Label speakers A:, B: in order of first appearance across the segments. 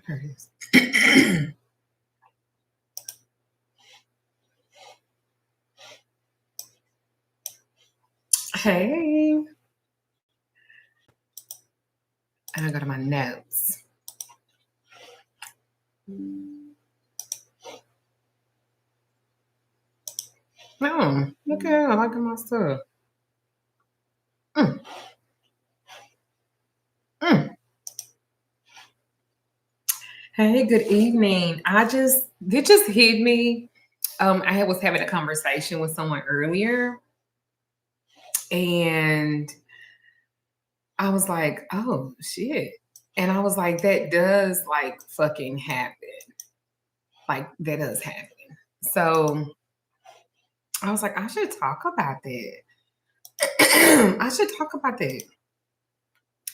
A: There it is. Hey. And I go to my notes. Oh, okay, I like my stuff. Hey, good evening. It just hit me. I was having a conversation with someone earlier, and I was like, oh shit. And I was like, that does like fucking happen. Like that does happen. So I was like, I should talk about that. I should talk about that.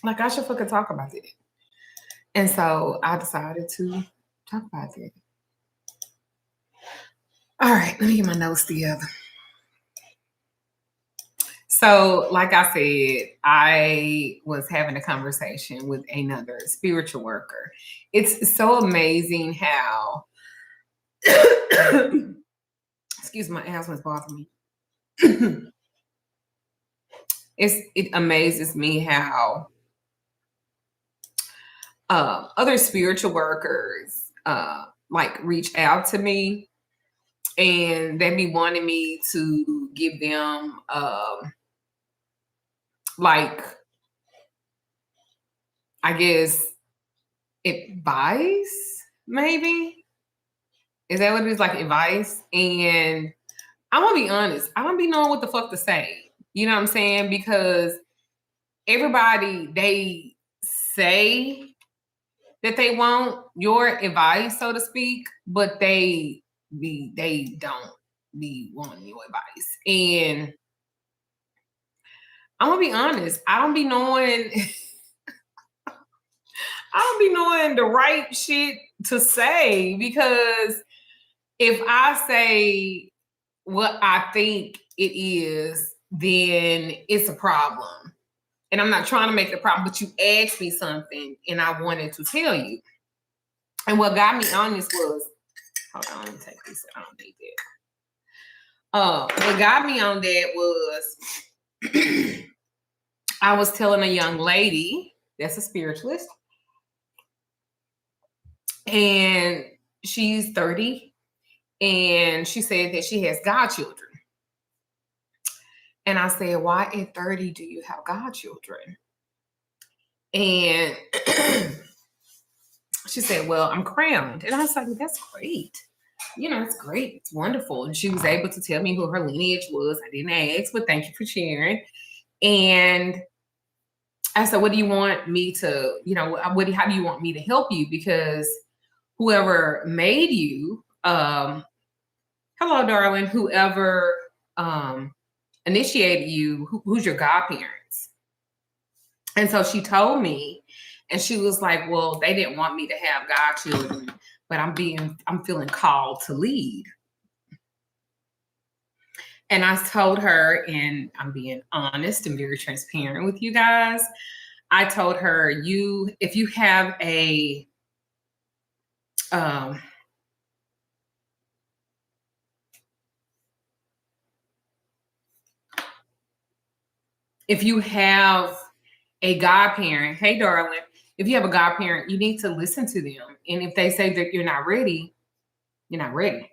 A: Like I should fucking talk about it. And so I decided to talk about it. All right, let me get my notes together. So, like I said, I was having a conversation with another spiritual worker. It's so amazing how, excuse me, my asthma's bothering me. It amazes me how other spiritual workers like reach out to me, and they be wanting me to give them like, I guess, advice, maybe. Is that what it is? Like advice? And I'm gonna be honest, I don't be knowing what the fuck to say. You know what I'm saying? Because everybody, they say that they want your advice, so to speak, but they don't be wanting your advice. And I'm gonna be honest, I don't be knowing the right shit to say, because if I say what I think it is, then it's a problem. And I'm not trying to make it a problem, but you asked me something and I wanted to tell you. And what got me on this was, hold on, let me take this. I don't need that. What got me on that was I was telling a young lady that's a spiritualist, and she's 30, and she said that she has godchildren. And I said, why at 30 do you have godchildren? And she said, well, I'm crowned. And I was like, that's great. You know, it's great. It's wonderful. And she was able to tell me who her lineage was. I didn't ask, but thank you for sharing. And I said, what do you want me to, you know, how do you want me to help you? Because whoever made you, hello, darling, whoever initiated you, who's your godparents? And so she told me, and she was like, well, they didn't want me to have godchildren, but I'm feeling called to lead. And I told her, and I'm being honest and very transparent with you guys, I told her, if you have a if you have a godparent, hey darling, if you have a godparent, you need to listen to them. And if they say that you're not ready, you're not ready.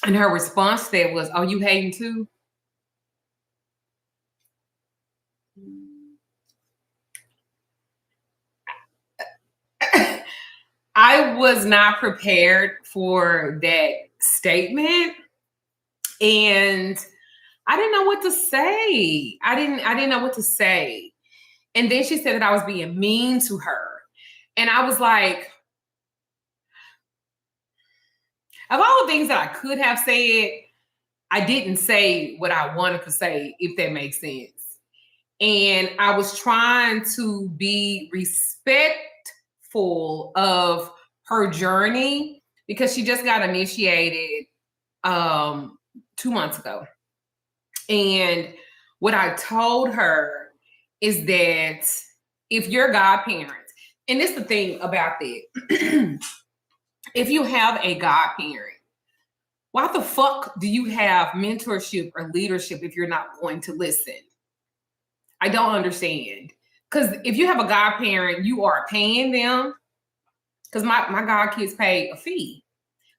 A: And her response to that was, oh, you hating too? I was not prepared for that statement. And I didn't know what to say. I didn't know what to say. And then she said that I was being mean to her. And I was like, of all the things that I could have said, I didn't say what I wanted to say, if that makes sense. And I was trying to be respectful of her journey, because she just got initiated 2 months ago. And what I told her is that if your godparents, and this is the thing about that. If you have a godparent, why the fuck do you have mentorship or leadership if you're not going to listen? I don't understand. Because if you have a godparent, you are paying them. Because my god kids pay a fee.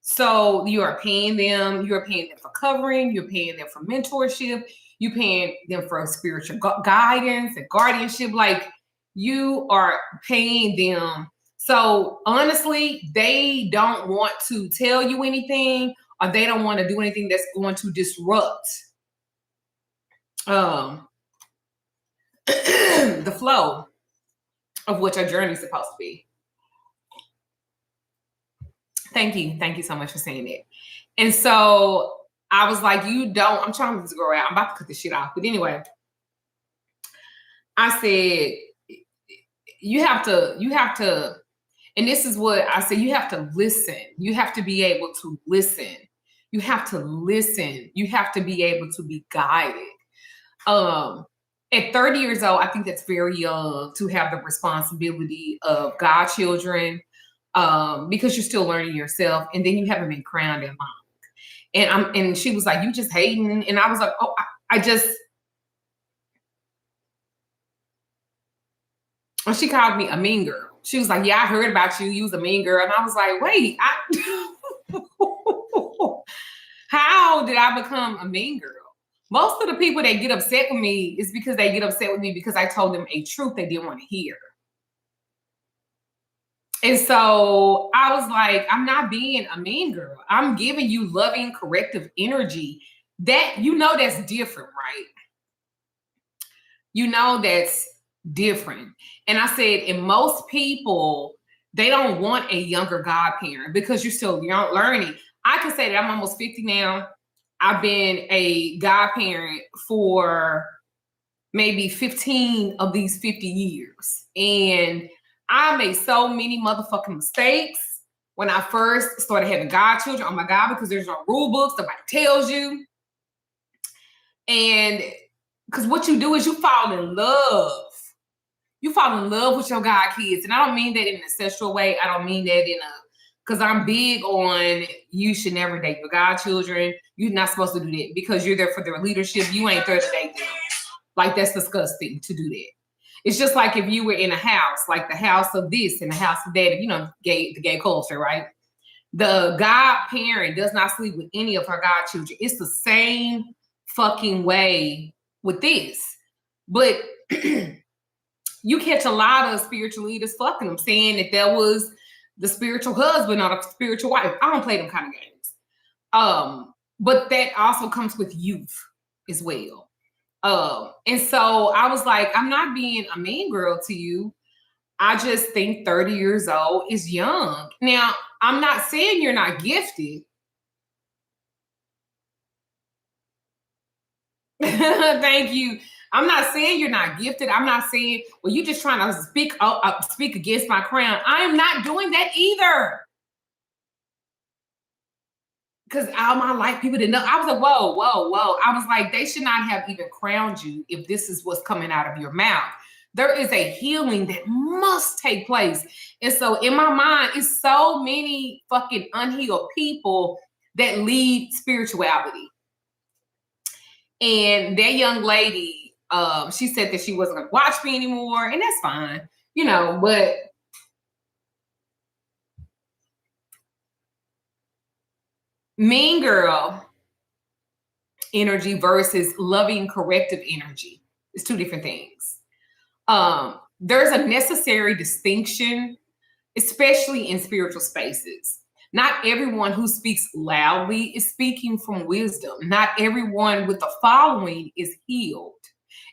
A: So you are paying them. You're paying them for covering. You're paying them for mentorship. You're paying them for spiritual guidance and guardianship. Like, you are paying them. So honestly, they don't want to tell you anything, or they don't want to do anything that's going to disrupt the flow of what your journey is supposed to be. Thank you so much for saying that. And so I was like, I'm trying to go out. I'm about to cut this shit off. But anyway, I said, you have to, and this is what I said, you have to listen. You have to be able to listen. You have to listen. You have to be able to be guided. At 30 years old, I think that's very young to have the responsibility of godchildren, because you're still learning yourself, and then you haven't been crowned in long. And she was like, you just hating. And I was like, oh, and she called me a mean girl. She was like, yeah, I heard about you. You was a mean girl. And I was like, wait, how did I become a mean girl? Most of the people that get upset with me is because they get upset with me because I told them a truth they didn't want to hear. And so I was like, I'm not being a mean girl. I'm giving you loving, corrective energy. That, that's different, right? That's different. And I said, and most people, they don't want a younger godparent because you're still young, learning. I can say that I'm almost 50 now. I've been a godparent for maybe 15 of these 50 years. And I made so many motherfucking mistakes when I first started having godchildren. Oh my God, because there's no rule books, nobody tells you. And because what you do is you fall in love. You fall in love with your god kids. And I don't mean that in a sexual way. I don't mean that because I'm big on, you should never date your godchildren. You're not supposed to do that because you're there for their leadership. You ain't there to date them. Like, that's disgusting to do that. It's just like if you were in a house, like the house of this and the house of that, the gay culture, right? The godparent does not sleep with any of her godchildren. It's the same fucking way with this. But you catch a lot of spiritual leaders fucking them, saying that there was the spiritual husband or the spiritual wife. I don't play them kind of games. But that also comes with youth as well. And so I was like, I'm not being a mean girl to you. I just think 30 years old is young. Now, I'm not saying you're not gifted. Thank you. I'm not saying you're not gifted. I'm not saying, well, you're just trying to speak against my crown. I am not doing that either. Because all my life, people didn't know. I was like, whoa. I was like, they should not have even crowned you if this is what's coming out of your mouth. There is a healing that must take place. And so in my mind, it's so many fucking unhealed people that lead spirituality. And that young lady, she said that she wasn't going to watch me anymore. And that's fine, but mean girl energy versus loving, corrective energy is two different things. There's a necessary distinction, especially in spiritual spaces. Not everyone who speaks loudly is speaking from wisdom. Not everyone with a following is healed.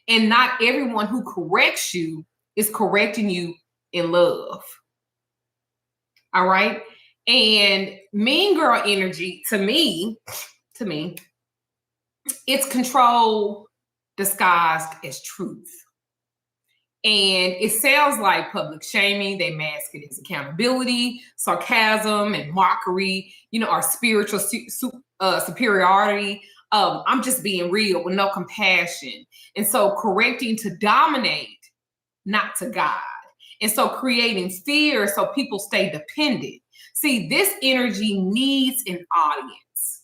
A: And not everyone who corrects you is correcting you in love. All right? And mean girl energy, to me, it's control disguised as truth. And it sounds like public shaming. They mask it as accountability, sarcasm, and mockery, our spiritual superiority. I'm just being real with no compassion. And so correcting to dominate, not to guide. And so creating fear so people stay dependent. See, this energy needs an audience.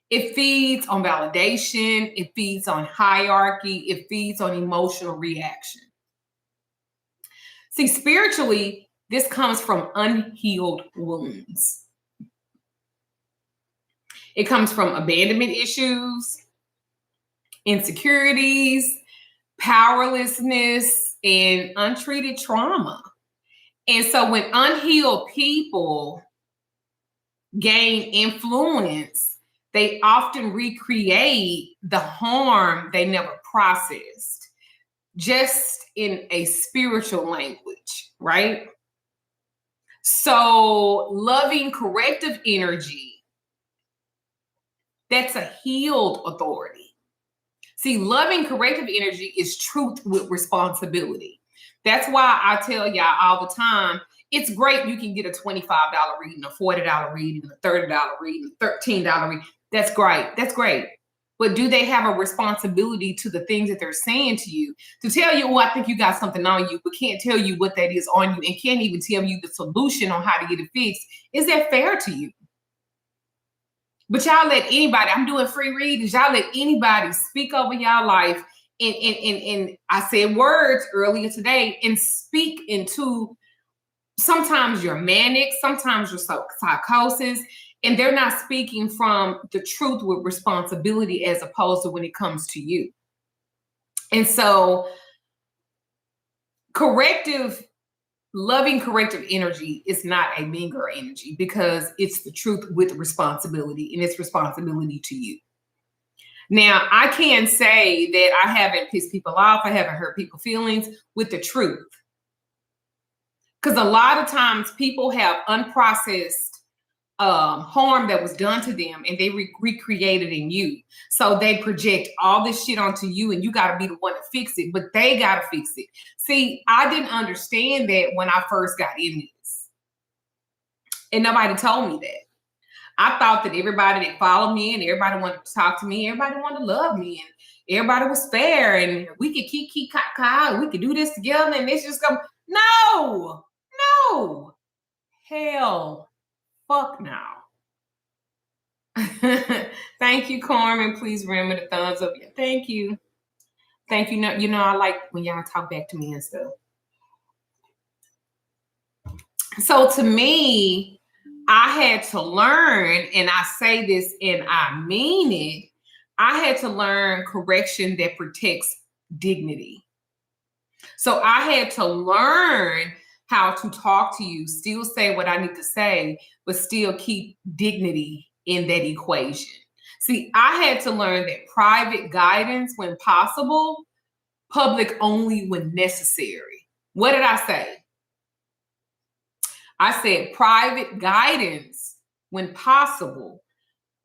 A: It feeds on validation. It feeds on hierarchy. It feeds on emotional reaction. See, spiritually, this comes from unhealed wounds. It comes from abandonment issues, insecurities, powerlessness, and untreated trauma. And so when unhealed people gain influence, they often recreate the harm they never processed, just in a spiritual language, right? So loving corrective energy, that's a healed authority. See, loving corrective energy is truth with responsibility. That's why I tell y'all all the time, it's great you can get a $25 reading, a $40 reading, a $30 reading, a $13 reading. That's great. That's great. But do they have a responsibility to the things that they're saying to you to tell you, oh, I think you got something on you, but can't tell you what that is on you and can't even tell you the solution on how to get it fixed? Is that fair to you? But y'all let anybody, I'm doing free readings, y'all let anybody speak over y'all life. And I said words earlier today, and speak into, sometimes you're manic, sometimes you're psychosis, and they're not speaking from the truth with responsibility as opposed to when it comes to you. And so loving corrective energy is not a meanger energy, because it's the truth with responsibility, and it's responsibility to you. Now, I can say that I haven't pissed people off, I haven't hurt people's feelings with the truth. Because a lot of times people have unprocessed harm that was done to them, and they recreated in you. So they project all this shit onto you, and you got to be the one to fix it, but they got to fix it. See, I didn't understand that when I first got in this, and nobody told me that. I thought that everybody that followed me and everybody wanted to talk to me, everybody wanted to love me, and everybody was fair, and we could keep we could do this together, and it's just go. No, hell, fuck no. Thank you, Carmen. Please remember the thumbs up. Thank you. You know, I like when y'all talk back to me and stuff. So to me, I had to learn, and I say this and I mean it, I had to learn correction that protects dignity. So I had to learn how to talk to you, still say what I need to say, but still keep dignity in that equation. See, I had to learn that private guidance when possible, public only when necessary. What did I say? I said private guidance when possible,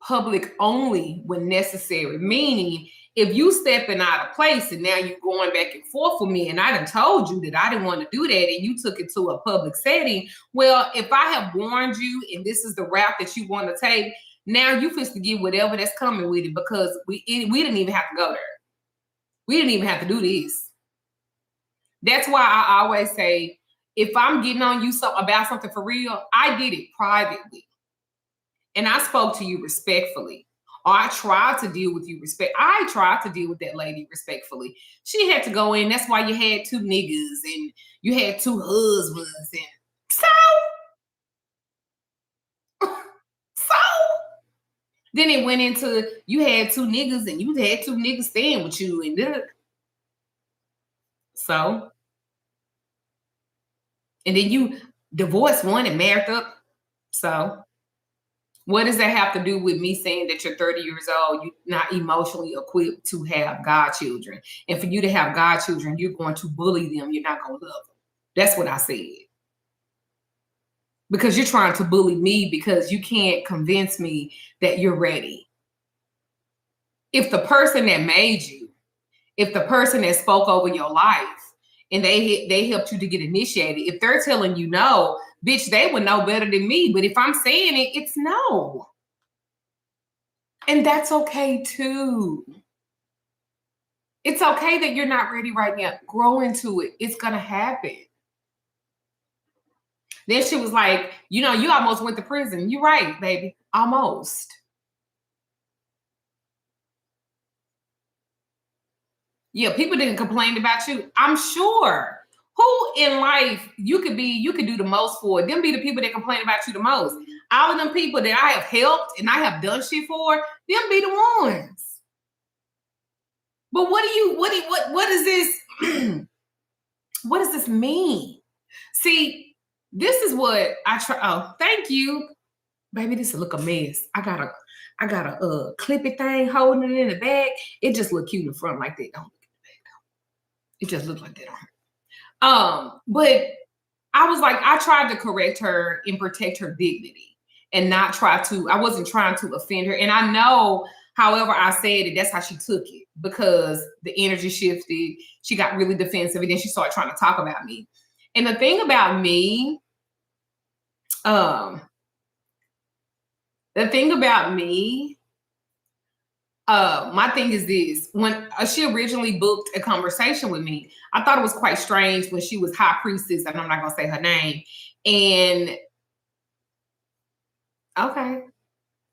A: public only when necessary. Meaning, if you stepping out of place and now you're going back and forth with me, and I done told you that I didn't want to do that, and you took it to a public setting, well, if I have warned you and this is the route that you want to take, now you supposed to get whatever that's coming with it, because we didn't even have to go there. We didn't even have to do this. That's why I always say, if I'm getting on you about something for real, I did it privately. And I spoke to you respectfully. Or I tried to deal with you I tried to deal with that lady respectfully. She had to go in. That's why you had 2 niggas and you had 2 husbands. And so then it went into, you had 2 niggas and you had 2 niggas staying with you. And then you divorced one and married up. So what does that have to do with me saying that you're 30 years old, you're not emotionally equipped to have godchildren? And for you to have godchildren, you're going to bully them. You're not going to love them. That's what I said. Because you're trying to bully me because you can't convince me that you're ready. If the person that made you, if the person that spoke over your life, and they helped you to get initiated, if they're telling you no, bitch, they would know better than me. But if I'm saying it, it's no. And that's okay too. It's okay that you're not ready right now. Grow into it. It's going to happen. Then she was like, you know, you almost went to prison. You're right, baby. Almost. Yeah, people didn't complain about you. I'm sure. Who in life you could do the most for? Them be the people that complain about you the most. All of them people that I have helped and I have done shit for, them be the ones. But what is this? What does this mean? See, this is what I try. Oh, thank you. Baby, this look a mess. I got a clip it thing holding it in the back. It just look cute in the front like that. Don't look in the back though. It just looked like that on her. But I was like, I tried to correct her and protect her dignity and I wasn't trying to offend her. And I know, however I said it, that's how she took it because the energy shifted. She got really defensive and then she started trying to talk about me. And the thing about me, my thing is this. When she originally booked a conversation with me, I thought it was quite strange when she was high priestess, and I'm not going to say her name. And okay.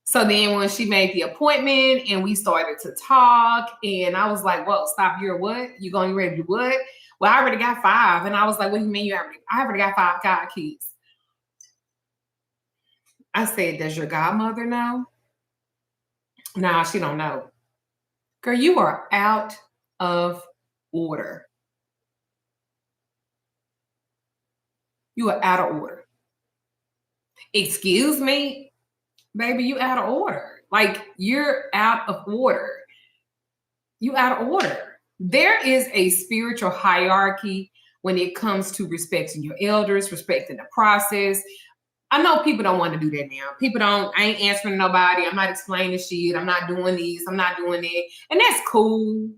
A: So then when she made the appointment and we started to talk, and I was like, well, stop, you're what? You ready to do what? Well, I already got 5. And I was like, what do you mean I already got 5 god kids? I said, does your godmother know? Nah, she don't know. Girl, you are out of order. You are out of order. Excuse me? Baby, you out of order. Like, you're out of order. You out of order. There is a spiritual hierarchy when it comes to respecting your elders, respecting the process. I know people don't want to do that now. I ain't answering nobody. I'm not explaining shit. I'm not doing this. I'm not doing that. And that's cool.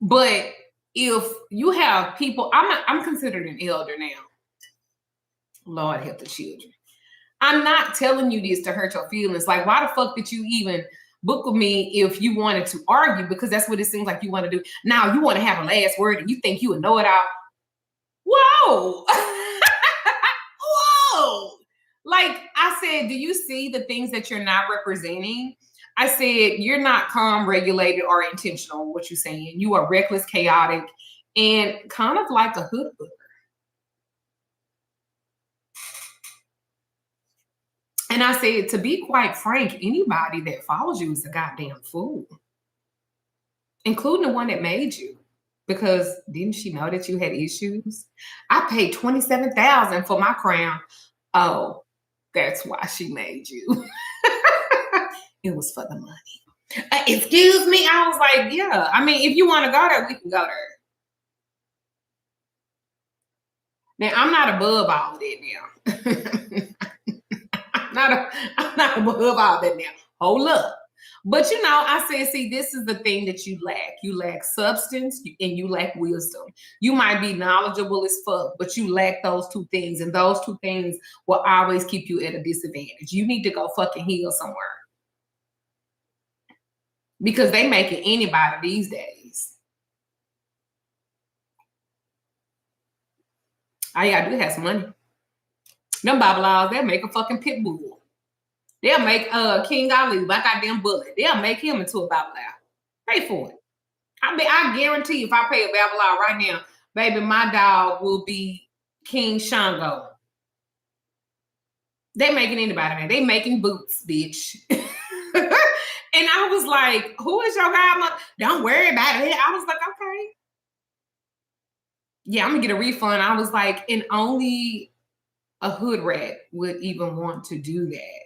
A: But if you have people, I'm considered an elder now. Lord help the children. I'm not telling you this to hurt your feelings. Like, why the fuck did you even book with me if you wanted to argue? Because that's what it seems like you want to do. Now you want to have a last word and you think you would know it all. Whoa. Whoa. Like I said, do you see the things that you're not representing? I said, you're not calm, regulated, or intentional, what you're saying. You are reckless, chaotic, and kind of like a hoodlum. And I said, to be quite frank, anybody that follows you is a goddamn fool, including the one that made you. Because didn't she know that you had issues? I paid $27,000 for my crown. Oh, that's why she made you. It was for the money. Excuse me? I was like, yeah. I mean, if you want to go there, we can go there. Now, I'm not above all that now. I'm not above all that now. Hold up. But I said, see, this is the thing that you lack. You lack substance and you lack wisdom. You might be knowledgeable as fuck, but you lack those 2 things. And those 2 things will always keep you at a disadvantage. You need to go fucking heal somewhere. Because they making anybody these days. All you gotta do is have some money. Them Babylons, they'll make a fucking pit bull. They'll make King Ali like a goddamn bullet. They'll make him into a Babylon. Pay for it. I guarantee you, if I pay a Babylon right now, baby, my dog will be King Shango. They making anybody, man. They making boots, bitch. And I was like, who is your godmother? Don't worry about it. I was like, okay. Yeah, I'm gonna get a refund. I was like, and only a hood rat would even want to do that.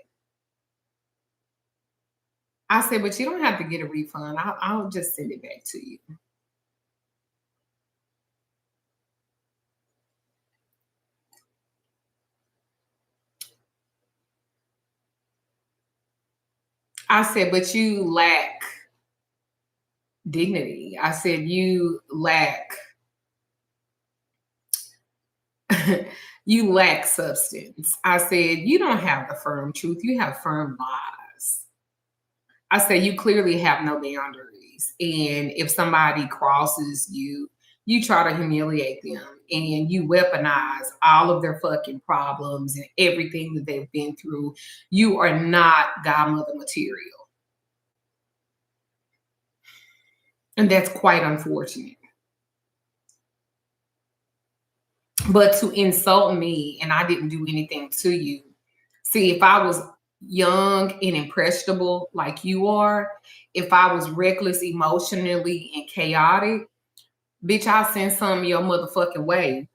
A: I said, but you don't have to get a refund. I'll just send it back to you. I said, but you lack dignity. I said, you lack you lack substance. I said, you don't have the firm truth. You have firm lies. I said, you clearly have no boundaries. boundaries. And if somebody crosses you, you try to humiliate them and you weaponize all of their fucking problems and everything that they've been through. You are not godmother material. And that's quite unfortunate. But to insult me and I didn't do anything to you. See, if I was young and impressionable like you are, if I was reckless emotionally and chaotic, bitch, I'll send some of your motherfucking way.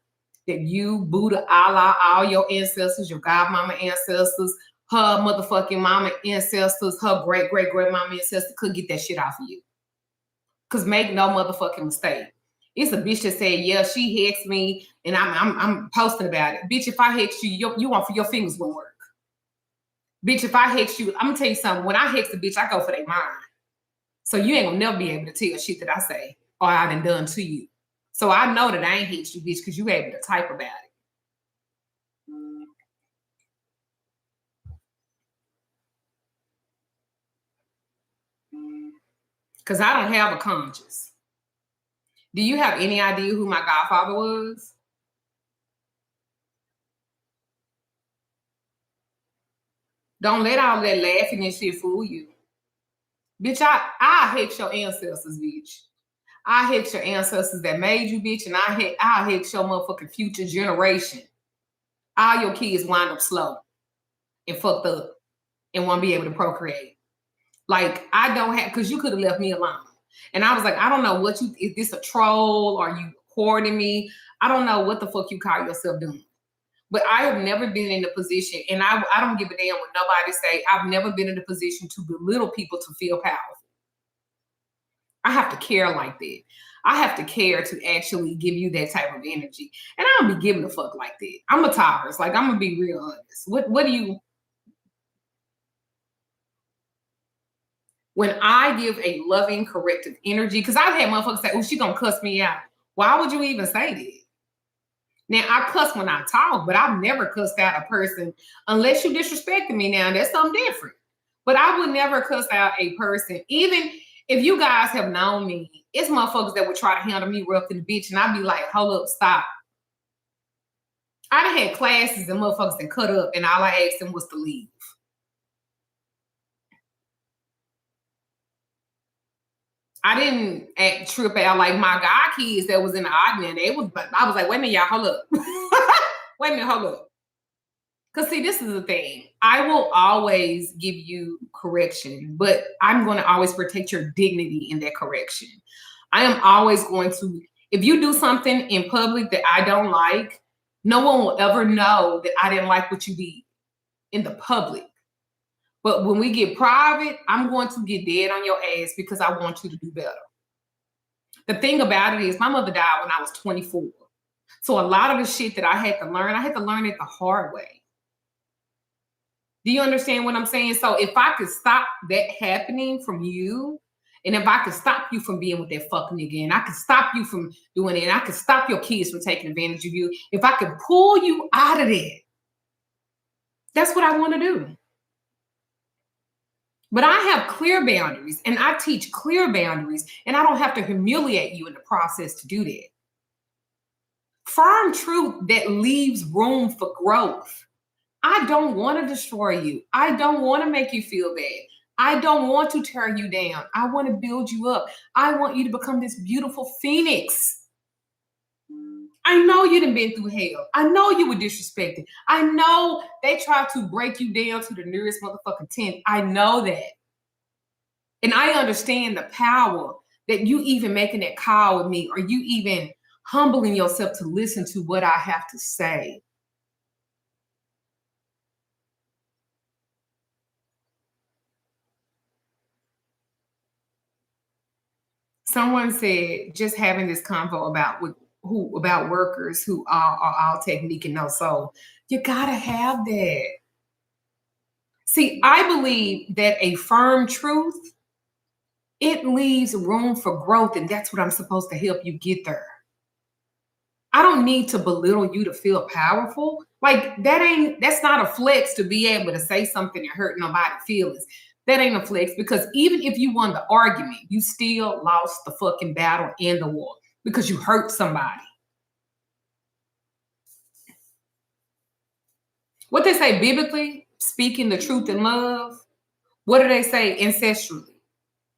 A: That you, Buddha, Allah, all your ancestors, your godmama ancestors, her motherfucking mama ancestors, her great-great-grandmama ancestors could get that shit off of you. Because make no motherfucking mistake. It's a bitch that said, yeah, she hexed me and I'm posting about it. Bitch, if I hex you, you want for your fingers won't work. Bitch, if I hex you, I'm gonna tell you something. When I hex a bitch, I go for their mind. So you ain't gonna never be able to tell shit that I say or I done to you. So I know that I ain't hexed you, bitch, because you able to type about it. Because I don't have a conscience. Do you have any idea who my godfather was? Don't let all that laughing and shit fool you. Bitch, I hate your ancestors, bitch. I hate your ancestors that made you, bitch, and I hate your motherfucking future generation. All your kids wind up slow and fucked up and won't be able to procreate. Like, I don't have, because you could have left me alone. And I was like, I don't know what you, is this a troll? Are you courting me? I don't know what the fuck you call yourself doing. But I have never been in a position, and I don't give a damn what nobody say. I've never been in a position to belittle people to feel powerful. I have to care like that. I have to care to actually give you that type of energy. And I don't be giving a fuck like that. I'm a Taurus. Like, I'm going to be real honest. What do you... When I give a loving, corrective energy, because I've had motherfuckers say, oh, she going to cuss me out. Why would you even say that? Now, I cuss when I talk, but I've never cussed out a person unless you disrespected me now. That's something different. But I would never cuss out a person. Even if you guys have known me, it's motherfuckers that would try to handle me rough in the bitch, and I'd be like, hold up, stop. I done had classes and motherfuckers that cut up, and all I asked them was to leave. I didn't trip out like my god kids that was in the audience. I was like, wait a minute, y'all, hold up. Wait a minute, hold up. Because see, this is the thing. I will always give you correction, but I'm going to always protect your dignity in that correction. I am always going to, if you do something in public that I don't like, no one will ever know that I didn't like what you did in the public. But when we get private, I'm going to get dead on your ass because I want you to do better. The thing about it is my mother died when I was 24. So a lot of the shit that I had to learn it the hard way. Do you understand what I'm saying? So if I could stop that happening from you, and if I could stop you from being with that fucking nigga, and I could stop you from doing it, and I could stop your kids from taking advantage of you, if I could pull you out of that, that's what I want to do. But I have clear boundaries, and I teach clear boundaries, and I don't have to humiliate you in the process to do that. Firm truth that leaves room for growth. I don't want to destroy you. I don't want to make you feel bad. I don't want to tear you down. I want to build you up. I want you to become this beautiful phoenix. I know you done been through hell. I know you were disrespected. I know they tried to break you down to the nearest motherfucking 10th. I know that. And I understand the power that you even making that call with me, or you even humbling yourself to listen to what I have to say. Someone said just having this convo about workers who are all technique and no soul. You gotta have that. See, I believe that a firm truth, it leaves room for growth, and that's what I'm supposed to help you get there. I don't need to belittle you to feel powerful. Like that's not a flex to be able to say something and hurt nobody's feelings. That ain't a flex, because even if you won the argument, you still lost the fucking battle in the war because you hurt somebody. What they say biblically, speaking the truth in love, what do they say ancestrally?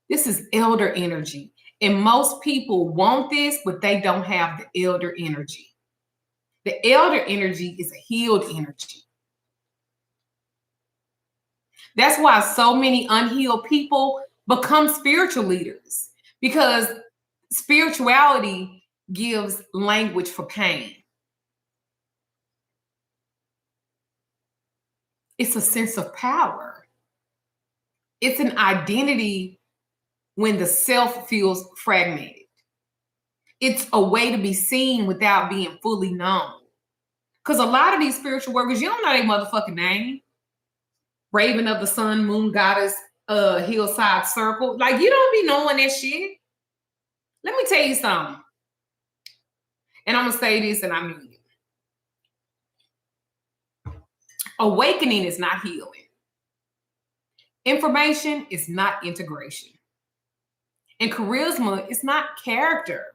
A: This is elder energy. And most people want this, but they don't have the elder energy. The elder energy is a healed energy. That's why so many unhealed people become spiritual leaders, because spirituality gives language for pain. It's a sense of power. It's an identity when the self feels fragmented. It's a way to be seen without being fully known. Because a lot of these spiritual workers, you don't know their motherfucking name. Raven of the Sun, Moon Goddess, Hillside Circle. Like, you don't be knowing that shit. Let me tell you something. And I'm going to say this, and I mean it. Awakening is not healing. Information is not integration. And charisma is not character.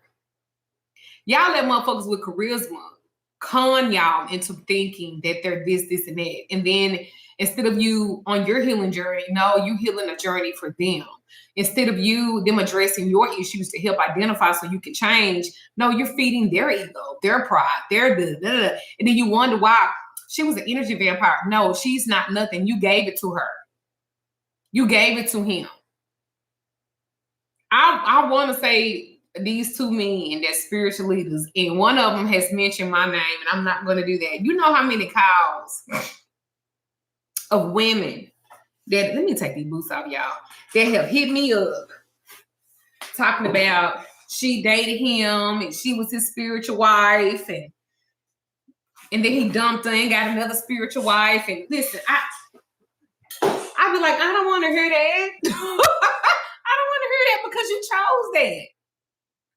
A: Y'all let motherfuckers with charisma con y'all into thinking that they're this, and that. And then instead of you on your healing journey, no, you healing a journey for them. Instead of them addressing your issues to help identify so you can change, no, you're feeding their ego, their pride, their da. And then you wonder why she was an energy vampire. No, she's not nothing. You gave it to her. You gave it to him. I want to say these two men that's spiritual leaders, and one of them has mentioned my name, and I'm not going to do that. You know how many calls of women that, let me take these boots off, y'all, that have hit me up talking about she dated him and she was his spiritual wife, and then he dumped her and got another spiritual wife. And listen, I be like, I don't want to hear that. I don't want to hear that, because you chose that.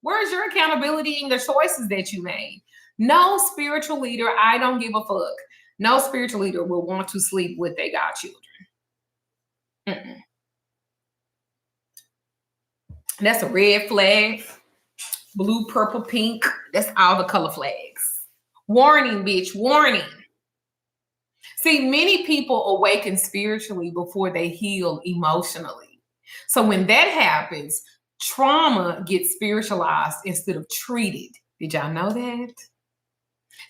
A: Where's your accountability in the choices that you made? No spiritual leader, I don't give a fuck. No spiritual leader will want to sleep with their godchildren. That's a red flag. Blue, purple, pink. That's all the color flags. Warning, bitch, warning. See, many people awaken spiritually before they heal emotionally. So when that happens, trauma gets spiritualized instead of treated. Did y'all know that?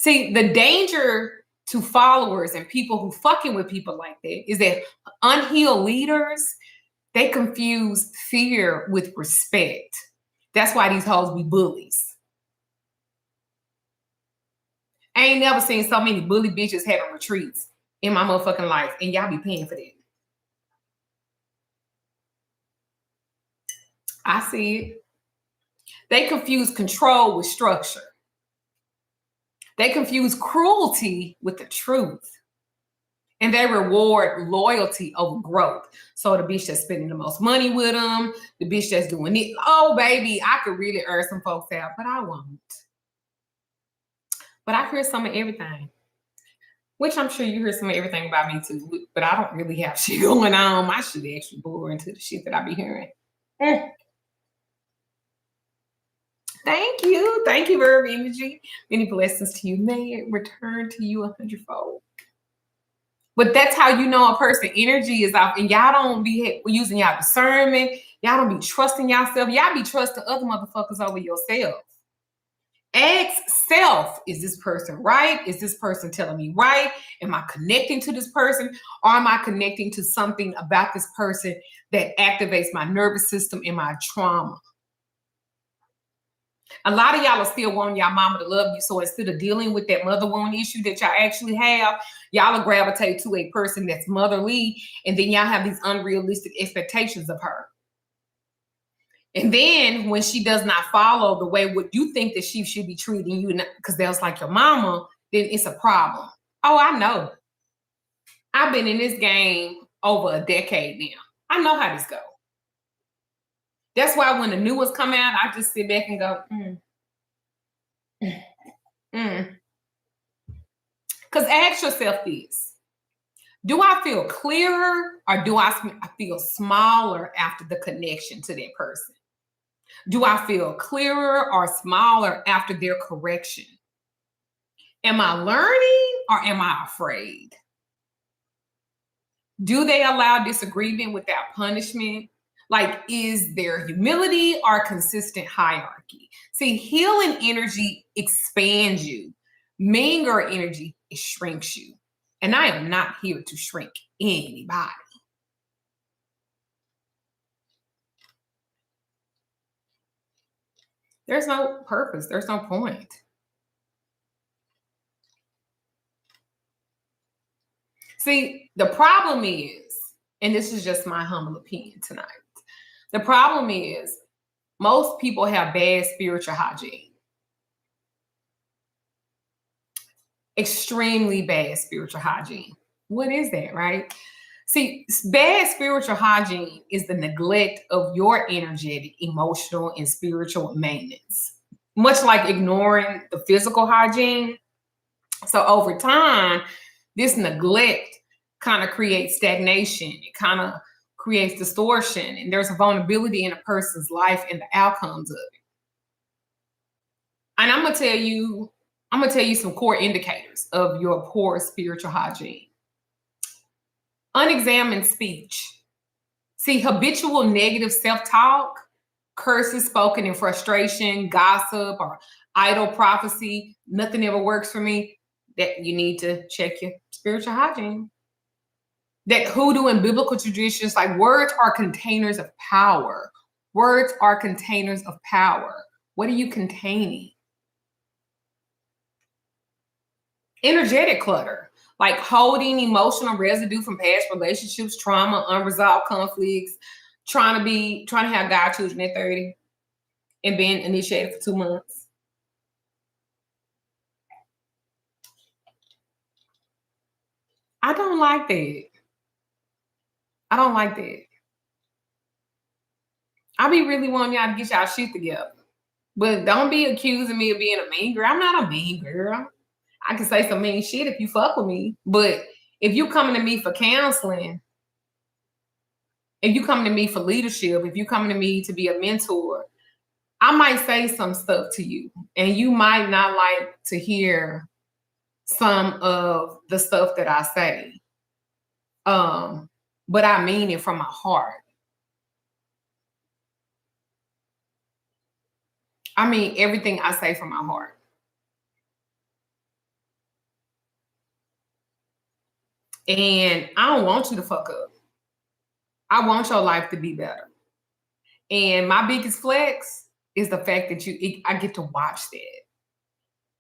A: See, the danger to followers and people who fucking with people like that is that unhealed leaders, they confuse fear with respect. That's why these hoes be bullies. I ain't never seen so many bully bitches having retreats in my motherfucking life, and y'all be paying for that. I see it. They confuse control with structure. They confuse cruelty with the truth. And they reward loyalty over growth. So the bitch that's spending the most money with them, the bitch that's doing it, oh, baby, I could really earn some folks out, but I won't. But I hear some of everything. Which I'm sure you hear some of everything about me too. But I don't really have shit going on. My shit actually boring to the shit that I be hearing. Thank you. Thank you, Verb Energy. Many blessings to you. May it return to you 100-fold. But that's how you know a person energy is off, and y'all don't be using y'all discernment. Y'all don't be trusting yourself. Y'all be trusting other motherfuckers over yourself. Ask self, is this person right? Is this person telling me right? Am I connecting to this person? Or am I connecting to something about this person that activates my nervous system and my trauma? A lot of y'all are still wanting y'all mama to love you. So instead of dealing with that mother wound issue that y'all actually have, y'all will gravitate to a person that's motherly. And then y'all have these unrealistic expectations of her. And then when she does not follow the way what you think that she should be treating you, because that's like your mama, then it's a problem. Oh, I know. I've been in this game over a decade now. I know how this goes. That's why when the new ones come out, I just sit back and go, Because ask yourself this. Do I feel clearer or do I feel smaller after the connection to that person? Do I feel clearer or smaller after their correction? Am I learning or am I afraid? Do they allow disagreement without punishment? Like, is there humility or consistent hierarchy? See, healing energy expands you. Meaner energy, it shrinks you. And I am not here to shrink anybody. There's no purpose. There's no point. See, the problem is, and this is just my humble opinion tonight, the problem is most people have bad spiritual hygiene. Extremely bad spiritual hygiene. What is that, right? See, bad spiritual hygiene is the neglect of your energetic, emotional, and spiritual maintenance, much like ignoring the physical hygiene. So over time, this neglect kind of creates stagnation. It kind of creates distortion, and there's a vulnerability in a person's life and the outcomes of it. And I'm gonna tell you some core indicators of your poor spiritual hygiene. Unexamined speech. See, habitual negative self-talk, curses spoken in frustration, gossip, or idle prophecy. Nothing ever works for me. That you need to check your spiritual hygiene. That hoodoo and biblical traditions, like words are containers of power. Words are containers of power. What are you containing? Energetic clutter, like holding emotional residue from past relationships, trauma, unresolved conflicts, trying to have godchildren at 30 and being initiated for 2 months. I don't like that. I don't like that. I be really wanting y'all to get y'all shit together. But don't be accusing me of being a mean girl. I'm not a mean girl. I can say some mean shit if you fuck with me. But if you coming to me for counseling, if you coming to me for leadership, if you coming to me to be a mentor, I might say some stuff to you. And you might not like to hear some of the stuff that I say. But I mean it from my heart. I mean everything I say from my heart. And I don't want you to fuck up. I want your life to be better. And my biggest flex is the fact that I get to watch that.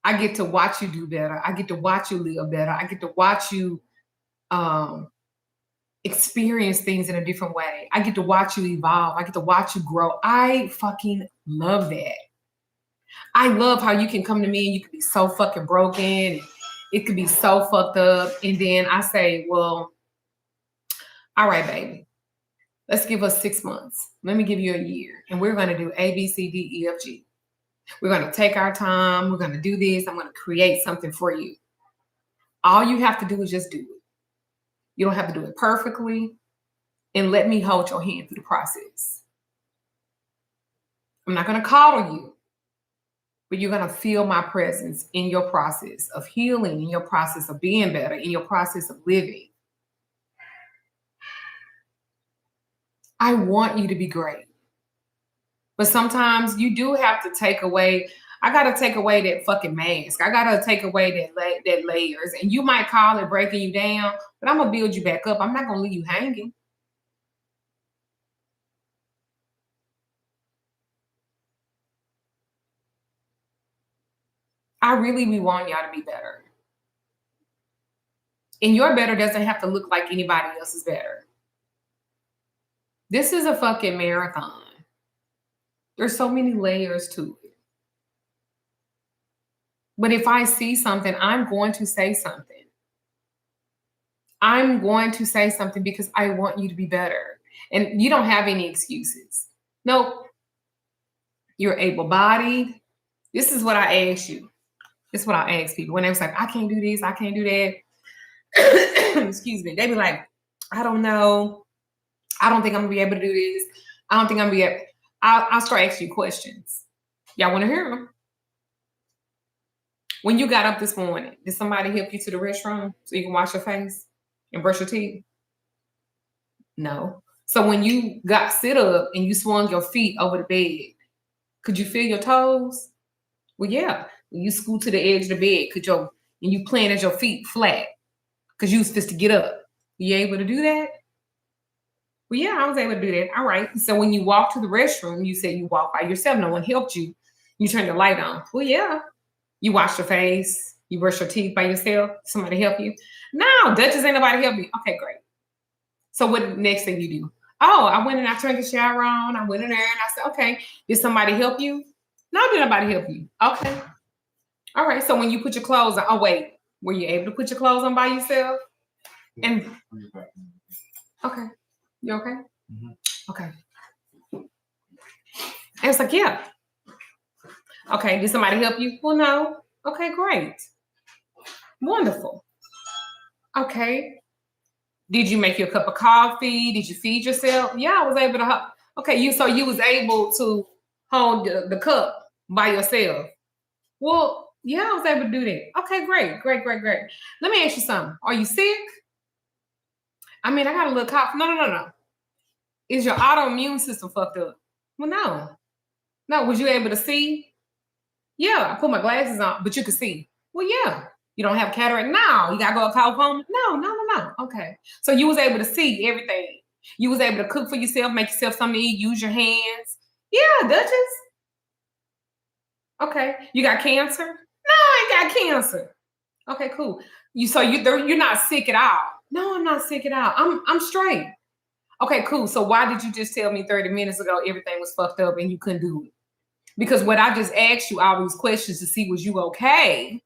A: I get to watch you do better. I get to watch you live better. I get to watch you experience things in a different way. I get to watch you evolve. I get to watch you grow. I fucking love that. I love how you can come to me and you can be so fucking broken. And it could be so fucked up. And then I say, well, all right, baby. Let's give us 6 months. Let me give you a year. And we're going to do A, B, C, D, E, F, G. We're going to take our time. We're going to do this. I'm going to create something for you. All you have to do is just do it. You don't have to do it perfectly. And let me hold your hand through the process. I'm not going to coddle you, but you're going to feel my presence in your process of healing, in your process of being better, in your process of living. I want you to be great. But sometimes you do have to take away, I got to take away that fucking mask. I got to take away that layers. And you might call it breaking you down, but I'm going to build you back up. I'm not going to leave you hanging. I really be wanting y'all to be better. And your better doesn't have to look like anybody else's better. This is a fucking marathon. There's so many layers to it. But if I see something, I'm going to say something. I'm going to say something because I want you to be better. And you don't have any excuses. Nope. You're able-bodied. This is what I ask you. This is what I ask people. When they was like, I can't do this, I can't do that. excuse me, they be like, I don't know. I don't think I'm gonna be able to do this. I don't think I'm gonna be able. I'll start asking you questions. Y'all want to hear them? When you got up this morning, did somebody help you to the restroom so you can wash your face and brush your teeth? No. So when you got sit up and you swung your feet over the bed, could you feel your toes? Well, yeah. When you scoot to the edge of the bed, and you planted your feet flat because you was supposed to get up. You able to do that? Well, yeah, I was able to do that. All right. So when you walk to the restroom, you said you walk by yourself. No one helped you. You turned the light on. Well, yeah. You wash your face. You brush your teeth by yourself. Somebody help you? No, Duchess, ain't nobody help me. Okay, great. So what next thing you do? Oh, I went and I turned the shower on. I went in there and I said, okay, did somebody help you? No, did nobody help you? Okay. All right. So when you put your clothes on, oh, wait, were you able to put your clothes on by yourself? And okay. You okay? Mm-hmm. Okay. And it's like, yeah. Okay. Did somebody help you? Well, no. Okay, great. Wonderful. Okay. Did you make you a cup of coffee? Did you feed yourself? Yeah, I was able to. Okay, you was able to hold the cup by yourself. Well, yeah, I was able to do that. Okay, great. Let me ask you something. Are you sick? I mean, I got a little cough. No. Is your autoimmune system fucked up? Well, no. No, was you able to see? Yeah, I put my glasses on, but you could see. Well, yeah. You don't have cataract? No. You got to go to glaucoma? No. Okay. So you was able to see everything. You was able to cook for yourself, make yourself something to eat, use your hands. Yeah, Duchess. Okay. You got cancer? No, I ain't got cancer. Okay, cool. You're not sick at all? No, I'm not sick at all. I'm straight. Okay, cool. So why did you just tell me 30 minutes ago everything was fucked up and you couldn't do it? Because what I just asked you all these questions to see was you okay?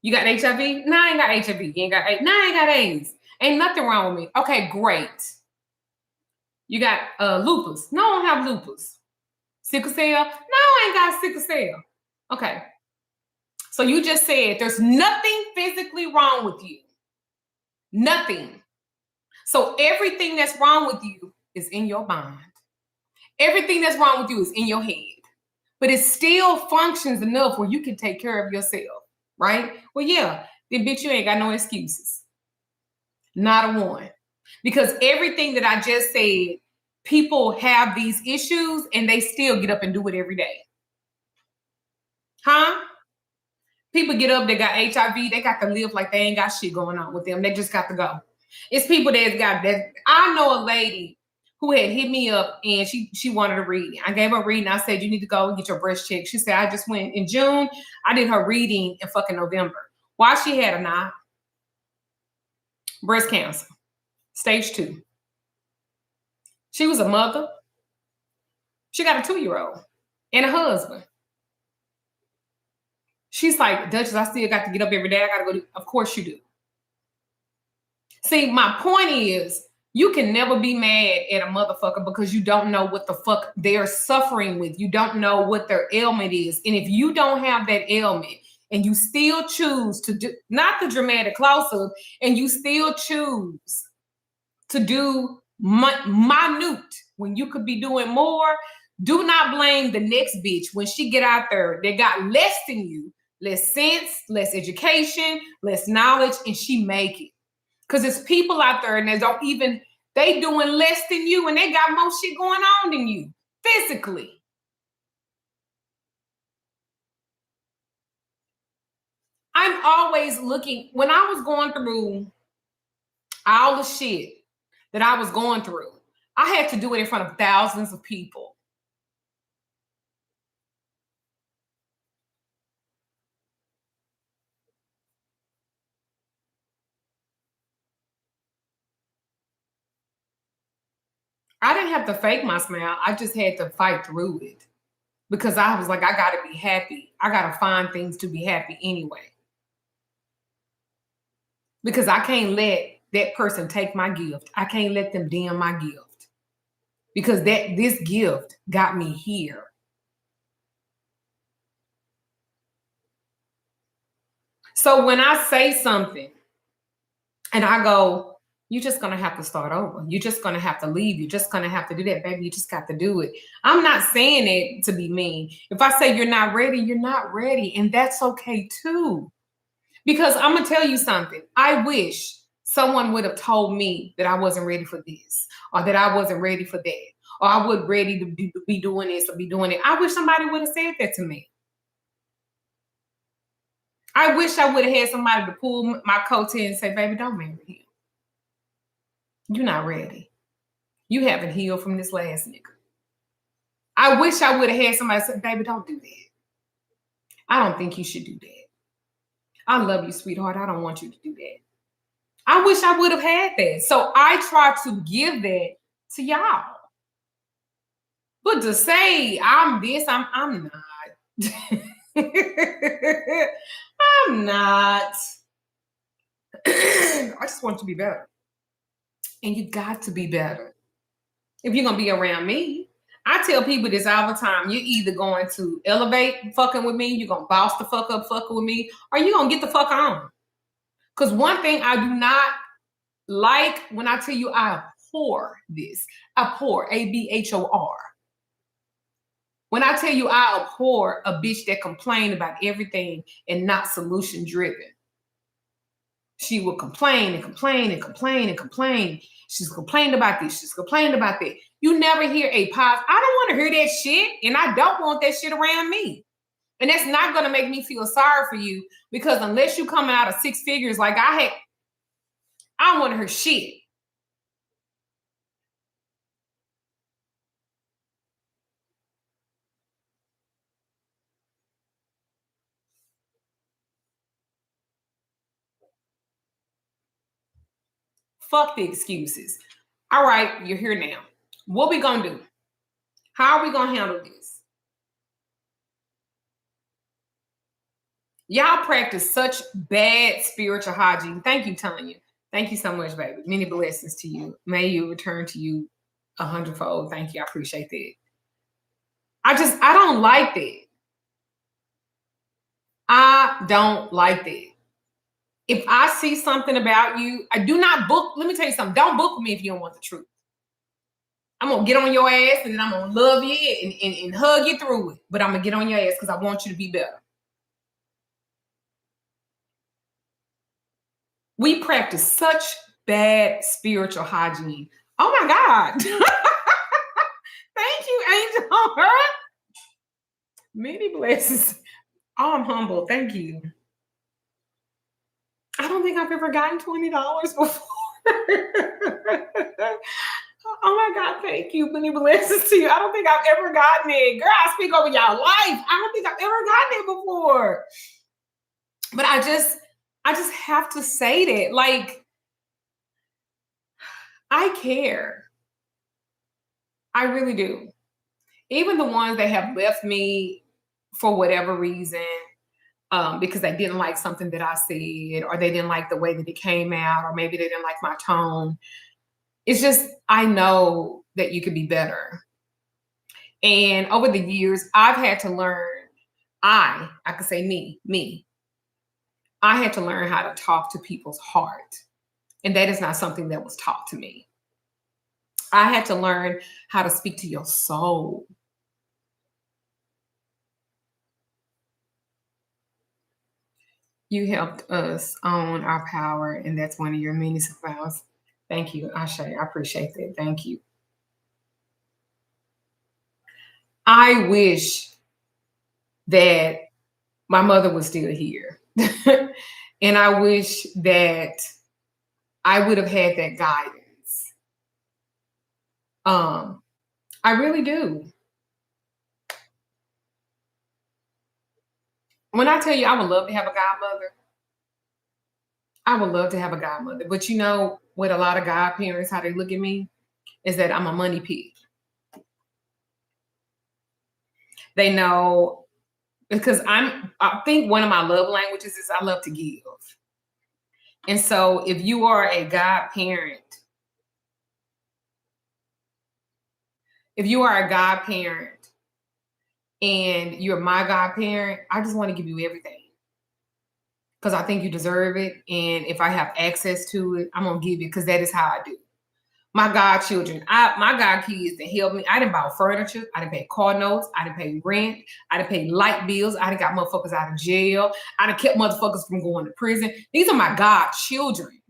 A: You got HIV? No, I ain't got HIV. You ain't got AIDS? No, I ain't got AIDS. Ain't nothing wrong with me. Okay, great. You got lupus? No, I don't have lupus. Sickle cell? No, I ain't got sickle cell. Okay. So you just said there's nothing physically wrong with you. Nothing. So everything that's wrong with you is in your mind. Everything that's wrong with you is in your head. But it still functions enough where you can take care of yourself, right? Well, yeah, then bitch, you ain't got no excuses. Not a one. Because everything that I just said, people have these issues and they still get up and do it every day. Huh? People get up, they got HIV, they got to live like they ain't got shit going on with them. They just got to go. It's people that's got that. I know a lady who had hit me up and she wanted a reading. I gave her a reading. I said, you need to go and get your breast checked. She said, I just went in June. I did her reading in fucking November. Why she had a knot? Breast cancer, stage 2. She was a mother. She got a 2-year-old and a husband. She's like, Duchess, I still got to get up every day. I got to go. Of course you do. See, my point is, you can never be mad at a motherfucker because you don't know what the fuck they're suffering with. You don't know what their ailment is. And if you don't have that ailment and you still choose to do, not the dramatic close-up, and you still choose to do minute when you could be doing more, do not blame the next bitch when she get out there that got less than you, less sense, less education, less knowledge, and she make it. Because it's people out there and they doing less than you and they got more shit going on than you physically. I'm always looking, when I was going through all the shit that I was going through, I had to do it in front of thousands of people. I didn't have to fake my smile. I just had to fight through it because I was like, I got to be happy. I got to find things to be happy anyway. Because I can't let that person take my gift. I can't let them dim my gift because this gift got me here. So when I say something and I go, you're just going to have to start over. You're just going to have to leave. You're just going to have to do that, baby. You just got to do it. I'm not saying it to be mean. If I say you're not ready, you're not ready. And that's okay too. Because I'm going to tell you something. I wish someone would have told me that I wasn't ready for this, or that I wasn't ready for that, or I was ready to be doing this or be doing it. I wish somebody would have said that to me. I wish I would have had somebody to pull my coattail and say, baby, don't marry him. You're not ready. You haven't healed from this last nigga. I wish I would have had somebody say, baby, don't do that. I don't think you should do that. I love you, sweetheart. I don't want you to do that. I wish I would have had that. So I try to give that to y'all. But to say I'm this, I'm not. I'm not. I just want you to be better. And you got to be better. If you're going to be around me, I tell people this all the time. You're either going to elevate fucking with me, you're going to boss the fuck up fucking with me, or you're going to get the fuck on. Because one thing I do not like, when I tell you I abhor this, abhor, ABHOR. When I tell you I abhor a bitch that complain about everything and not solution driven. She will complain and complain and complain and complain. She's complained about this. She's complained about that. You never hear a pause. I don't want to hear that shit, and I don't want that shit around me. And that's not going to make me feel sorry for you, because unless you come out of six figures like I don't want to hear shit. Fuck the excuses. All right, you're here now. What we gonna do? How are we gonna handle this? Y'all practice such bad spiritual hygiene. Thank you, Tanya. Thank you so much, baby. Many blessings to you. May you return to you 100-fold. Thank you. I appreciate that. I don't like that. I don't like that. If I see something about you, I do not book. Let me tell you something. Don't book with me if you don't want the truth. I'm going to get on your ass, and then I'm going to love you and hug you through it. But I'm going to get on your ass because I want you to be better. We practice such bad spiritual hygiene. Oh my God. Thank you, Angel. Many blessings. Oh, I'm humble. Thank you. I don't think I've ever gotten $20 before. Oh my God, thank you. Many blessings to you. I don't think I've ever gotten it. Girl, I speak over y'all life. I don't think I've ever gotten it before. But I just have to say that. Like, I care. I really do. Even the ones that have left me for whatever reason, because they didn't like something that I said, or they didn't like the way that it came out, or maybe they didn't like my tone. It's just, I know that you could be better. And over the years, I've had to learn, I could say me, I had to learn how to talk to people's heart. And that is not something that was taught to me. I had to learn how to speak to your soul. You helped us own our power, and that's one of your many superpowers. Thank you, Ashe. I appreciate that. Thank you. I wish that my mother was still here. And I wish that I would have had that guidance. I really do. When I tell you I would love to have a godmother, I would love to have a godmother. But you know what, a lot of godparents, how they look at me, is that I'm a money pig. They know, because I think one of my love languages is I love to give. And so if you are a godparent, and you're my godparent, I just want to give you everything. because I think you deserve it. And if I have access to it, I'm going to give it because that is how I do. My godchildren, my god kids that helped me. I didn't buy furniture. I didn't pay car notes. I didn't pay rent. I didn't pay light bills. I didn't got motherfuckers out of jail. I done kept motherfuckers from going to prison. These are my godchildren.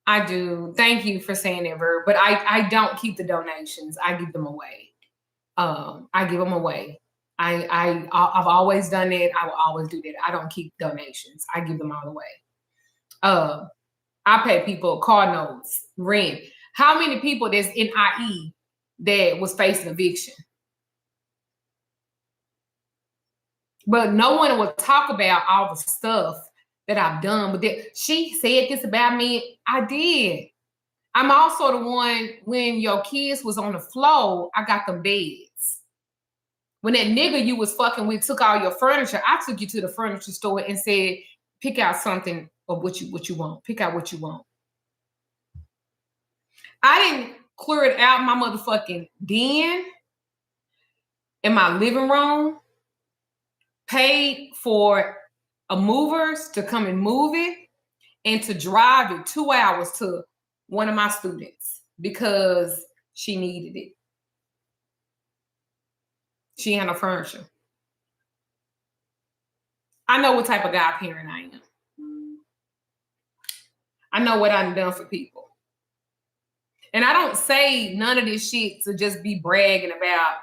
A: I do. Thank you for saying that, Verb. But I don't keep the donations. I give them away. I give them away. I've always done that. I will always do that. I don't keep donations. I give them all away. I pay people car notes, rent. How many people that's in IE that was facing eviction? But no one will talk about all the stuff that I've done. But she said this about me. I did. I'm also the one when your kids was on the floor, I got them beds. When that nigga you was fucking with took all your furniture, I took you to the furniture store and said, pick out something of what you want. Pick out what you want. I didn't clear it out my motherfucking den in my living room, paid for a movers to come and move it, and to drive it 2 hours to one of my students because she needed it. She had no furniture. I know what type of godparent I am. I know what I've done for people. And I don't say none of this shit to just be bragging about.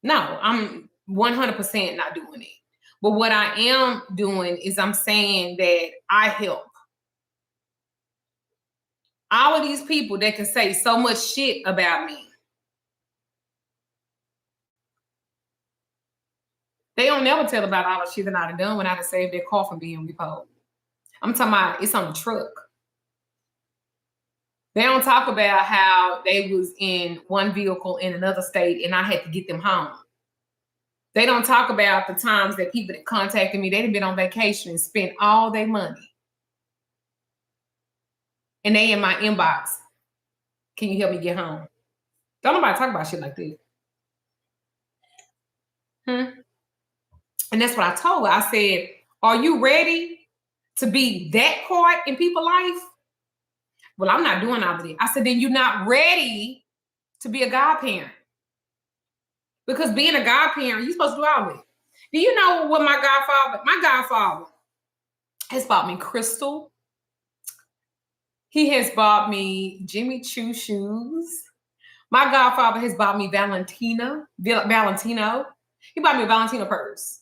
A: No, I'm 100% not doing it. But what I am doing is I'm saying that I help. All of these people that can say so much shit about me. They don't never tell about all the shit that I've done when I saved their car from being repoed. I'm talking about it's on the truck. They don't talk about how they was in one vehicle in another state and I had to get them home. They don't talk about the times that people that contacted me, they'd been on vacation and spent all their money. And they in my inbox. Can you help me get home? Don't nobody talk about shit like this. And that's what I told her. I said, are you ready to be that part in people's life? Well, I'm not doing all of it. I said, then you're not ready to be a godparent. Because being a godparent, you're supposed to do all of it. Do you know what my godfather has bought me crystal. He has bought me Jimmy Choo shoes. My godfather has bought me Valentino. He bought me a Valentino purse.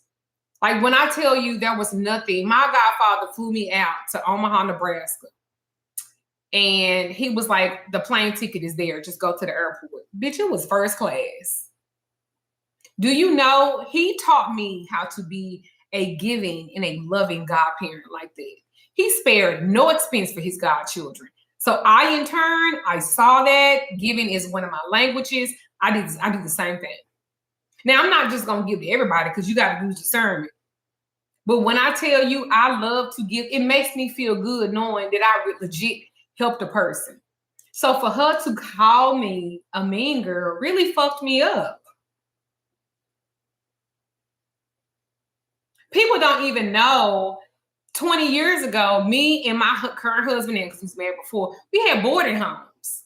A: Like when I tell you there was nothing, my godfather flew me out to Omaha, Nebraska. And he was like, the plane ticket is there. Just go to the airport. Bitch, it was first class. Do you know, he taught me how to be a giving and a loving godparent like that. He spared no expense for his godchildren. So I, in turn, I saw that giving is one of my languages. I do the same thing. Now, I'm not just going to give to everybody because you got to use discernment. But when I tell you I love to give, it makes me feel good knowing that I legit helped a person. So for her to call me a mean girl really fucked me up. People don't even know 20 years ago, me and my current husband, and because he was married before, we had boarding homes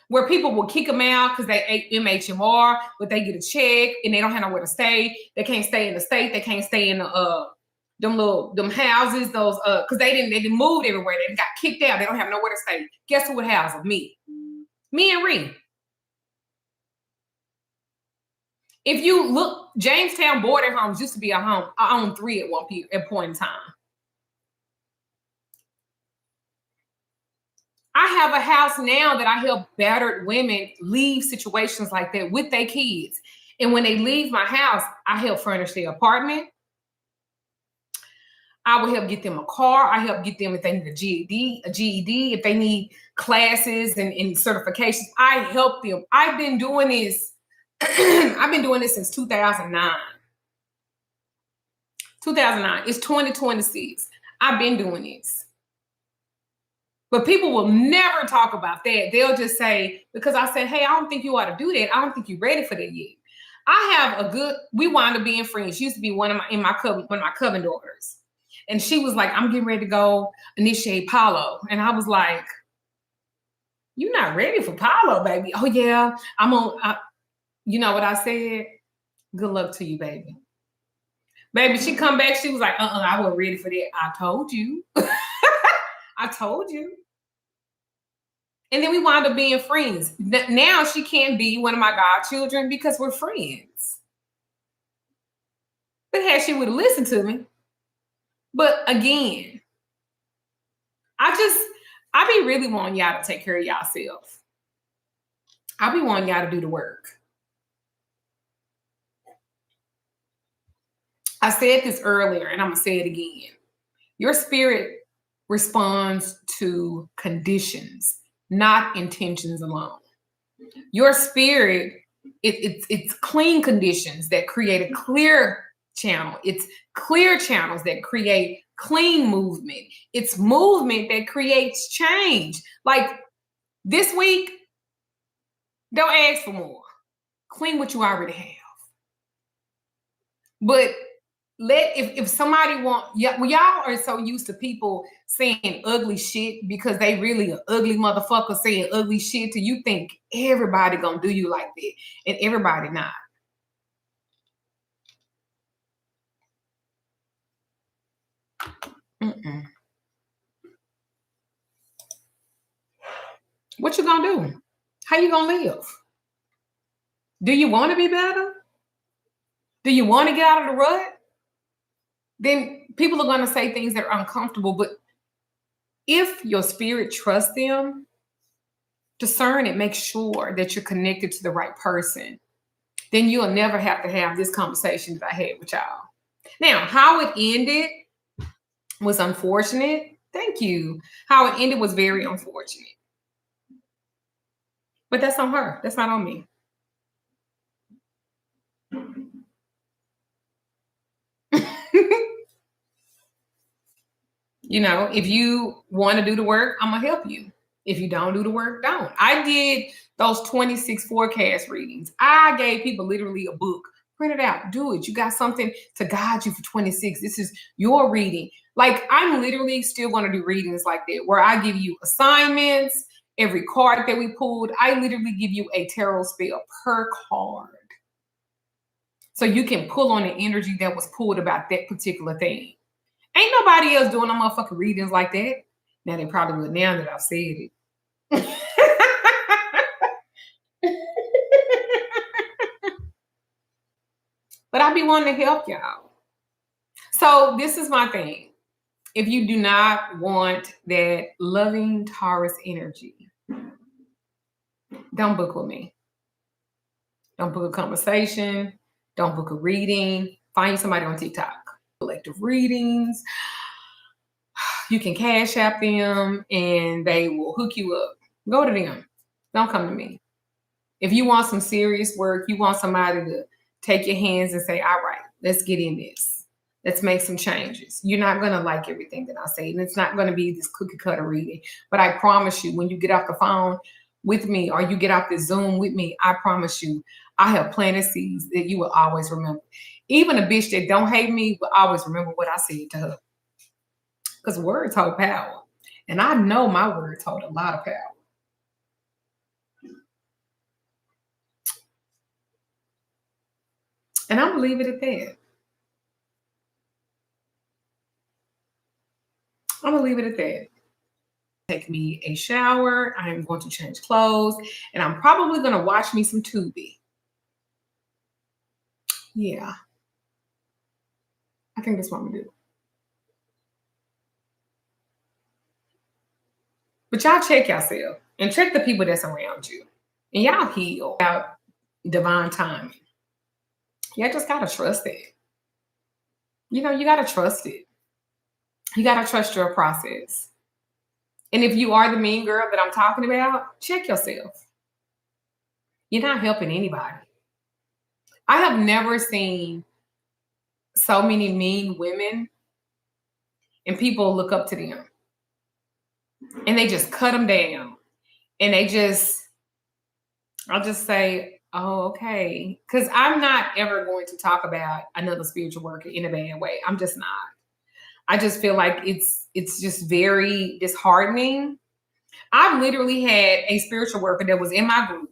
A: where people would kick them out because they ate MHMR, but they get a check and they don't have nowhere to stay. They can't stay in the state. They can't stay in the them houses, those because they didn't move everywhere. They got kicked out. They don't have nowhere to stay. Guess who would house them? Me and Ree. If you look, Jamestown boarding homes used to be a home. I owned 3 at one point in time. I have a house now that I help battered women leave situations like that with their kids. And when they leave my house, I help furnish their apartment. I will help get them a car. I help get them if they need a GED, if they need classes and certifications. I help them. I've been doing this. I've been doing this since 2009. 2009. It's 2026. I've been doing this. But people will never talk about that. They'll just say, because I said, hey, I don't think you ought to do that. I don't think you're ready for that yet. I have a good, we wound up being friends. She used to be one of my coven daughters. And she was like, I'm getting ready to go initiate Palo. And I was like, you're not ready for Palo, baby. Oh yeah, you know what I said? Good luck to you, baby. Baby, she come back, she was like, I wasn't ready for that. I told you. I told you. And then we wound up being friends. Now she can't be one of my godchildren because we're friends. But had she would have listened to me. But again, I be really wanting y'all to take care of yourself. I be wanting y'all to do the work. I said this earlier, and I'm going to say it again. Your spirit responds to conditions, not intentions alone. Your spirit, it's clean conditions that create a clear channel. It's clear channels that create clean movement. It's movement that creates change. Like this week, don't ask for more. Clean what you already have. But if somebody y'all are so used to people saying ugly shit because they really an ugly motherfucker saying ugly shit to you, think everybody gonna do you like that, and everybody not. What you gonna do? How you gonna live? Do you want to be better? Do you want to get out of the rut? Then people are going to say things that are uncomfortable. But if your spirit trusts them, discern it, make sure that you're connected to the right person. Then you'll never have to have this conversation that I had with y'all. Now, how it ended was unfortunate. Thank you. How it ended was very unfortunate. But that's on her. That's not on me. You know, if you want to do the work, I'm going to help you. If you don't do the work, don't. I did those 26 forecast readings. I gave people literally a book. Print it out. Do it. You got something to guide you for 26. This is your reading. Like, I'm literally still going to do readings like that, where I give you assignments, every card that we pulled. I literally give you a tarot spell per card. So you can pull on the energy that was pulled about that particular thing. Ain't nobody else doing no motherfucking readings like that. Now they probably would now that I've said it. But I be wanting to help y'all. So this is my thing. If you do not want that loving Taurus energy, don't book with me. Don't book a conversation. Don't book a reading. Find somebody on TikTok. Collective readings. You can cash app them and they will hook you up. Go to them. Don't come to me. If you want some serious work, you want somebody to take your hands and say, all right, let's get in this. Let's make some changes. You're not going to like everything that I say. And it's not going to be this cookie cutter reading. But I promise you, when you get off the phone with me or you get off the Zoom with me, I promise you, I have planted seeds that you will always remember. Even a bitch that don't hate me will always remember what I said to her. Because words hold power. And I know my words hold a lot of power. And I'm going to leave it at that. I'm going to leave it at that. Take me a shower. I'm going to change clothes. And I'm probably going to watch me some Tubi. Yeah. I think that's what I'm going to do. But y'all check yourself and check the people that's around you. And y'all heal about divine timing. Y'all just got to trust it. You know, you got to trust it. You got to trust your process. And if you are the mean girl that I'm talking about, check yourself. You're not helping anybody. I have never seen so many mean women and people look up to them. and they just cut them down. And I'll just say, oh, okay. Because I'm not ever going to talk about another spiritual worker in a bad way. I'm just not. I just feel like it's just very disheartening. I've literally had a spiritual worker that was in my group,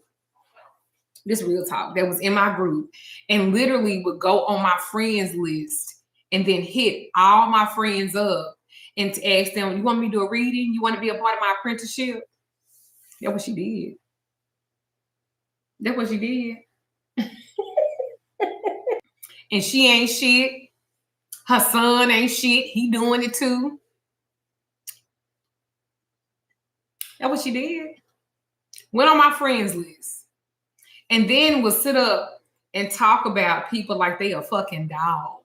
A: this real talk, that was in my group, and literally would go on my friends list and then hit all my friends up and to ask them, you want me to do a reading? You want to be a part of my apprenticeship? That's what she did. That's what she did. And she ain't shit. Her son ain't shit. He doing it too. That's what she did. Went on my friends list. And then would sit up and talk about people like they a fucking dog.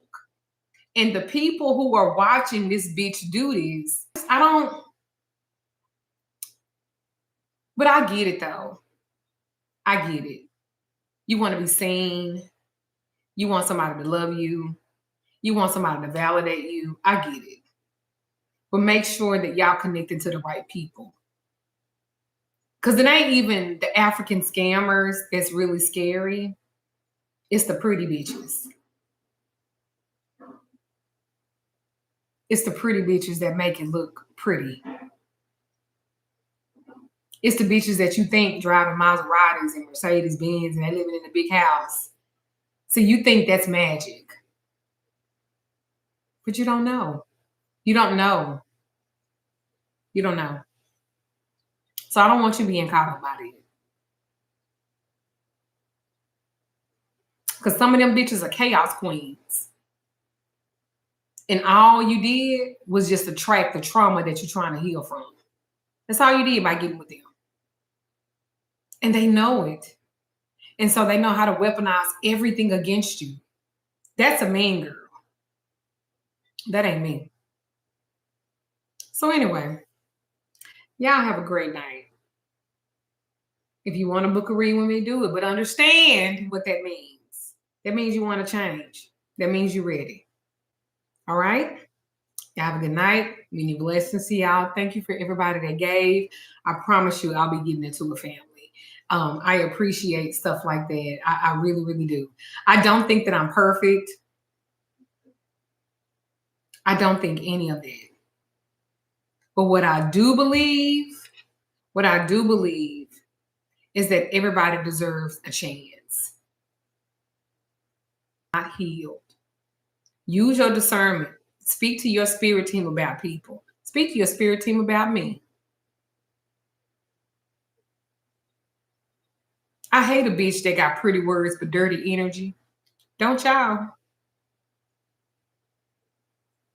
A: And the people who are watching this bitch do this, I don't, but I get it though. I get it. You want to be seen. You want somebody to love you. You want somebody to validate you. I get it. But make sure that y'all connected to the right people. Because it ain't even the African scammers that's really scary. It's the pretty bitches. It's the pretty bitches that make it look pretty. It's the bitches that you think driving Maseratis and Mercedes Benz and they living in a big house. So you think that's magic. But you don't know. You don't know. You don't know. So I don't want you being caught up by it. Because some of them bitches are chaos queens. And all you did was just attract the trauma that you're trying to heal from. That's all you did by getting with them. And they know it. And so they know how to weaponize everything against you. That's a mean girl. That ain't me. So anyway, y'all have a great night. If you want to book a read with me, do it. But understand what that means. That means you want to change. That means you're ready. All right? Y'all have a good night. Many blessings to y'all. Thank you for everybody that gave. I promise you I'll be getting into a family. I appreciate stuff like that. I really, really do. I don't think that I'm perfect. I don't think any of that. But what I do believe is that everybody deserves a chance. Not healed. Use your discernment. Speak to your spirit team about people. Speak to your spirit team about me. I hate a bitch that got pretty words but dirty energy. Don't y'all?